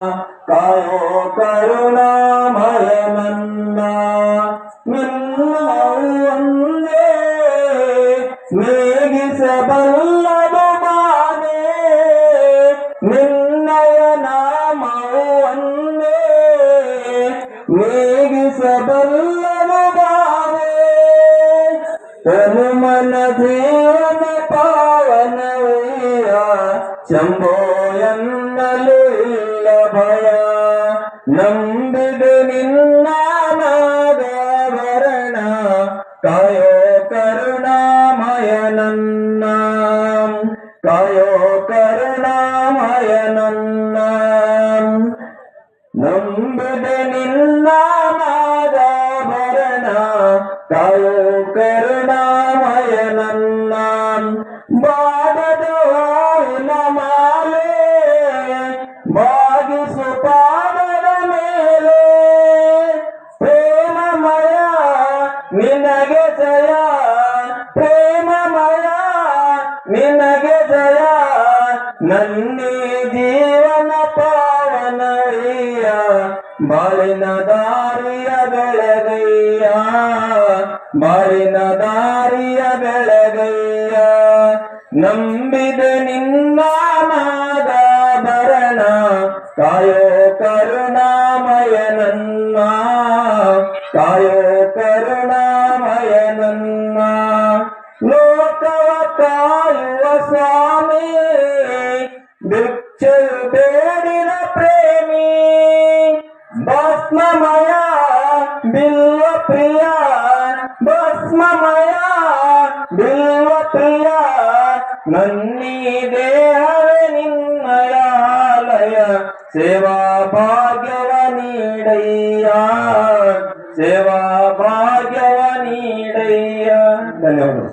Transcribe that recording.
ಕಾಯೋ ಕರುಣಾಮಯ ನನ್ನ ನಿನ್ನ ಒಂದೇ ಮೇಗಿಸಬಲ್ಲದು ಬಾನೇ ನಿನ್ನಯ ನಾಮವು ಒಂದೇ ಮೇಗಿಸಬಲ್ಲದು ಬಾನೇ ಹನುಮನ ಜೀವನ ಪಾವನವಯ್ಯ ಶಂಭೋ ಎನ್ನಲು ಇಲ್ಲ ಭಯ ನಂಬಿದು ನಿನ್ನ ನಾದಾಭರಣ ಕಾಯೋ ಕರುಣಾಮಯ ನನ್ನ ಕಾಯೋ ಕರುಣಾಮಯ ನನ್ನ ನಂಬಿದು ನಿನ್ನ ನಾದಾಭರಣ ಕಾಯೋ ಕರುಣಾಮಯ ನನ್ನ ಬಾಡದ ಹಾವಿನ ಮಾಲೆ ಬಾಗಿಸು ಪಾದದ ಮೇಲೆ ಪ್ರೇಮಮಯ ನಿನಗೆ ಜಯ ಪ್ರೇಮಮಯ ನಿನಗೆ ಜಯ ನನ್ನಿ ಜೀವನ ಪಾವನಯ್ಯ ಬಾಳಿನ ದಾರಿಯ ಬೆಳಗಯ್ಯ ಬಾಳಿನ ದಾರಿಯ ಬೆಳಗಯ್ಯ ನಂಬಿದ ನಿನ್ನ ನಾದಾಭರಣ ಕಾಯೋ ಕರುಣಾಮಯ ನನ್ನ ಕಾಯೋ ಕರುಣಾಮಯ ನನ್ನ ಲೋಕವ ಕಾಯುವ ಸ್ವಾಮಿ ಭಿಕ್ಷೆಯು ಬೇಡಿದ ಪ್ರೇಮಿ ಭಸ್ಮಮಯ ಬಿಲ್ವ ಪ್ರಿಯ ಭಸ್ಮಮಯ ಬಿಲ್ವ ಪ್ರಿಯ ನನ್ನೀ ದೇಹವೇ ನಿನ್ನಯಾಲಯ ಸೇವಾ ಭಾಗ್ಯವ ನೀಡಯ್ಯ ಸೇವಾ ಭಾಗ್ಯವ ನೀಡಯ್ಯ ಧನ್ಯವಾದ.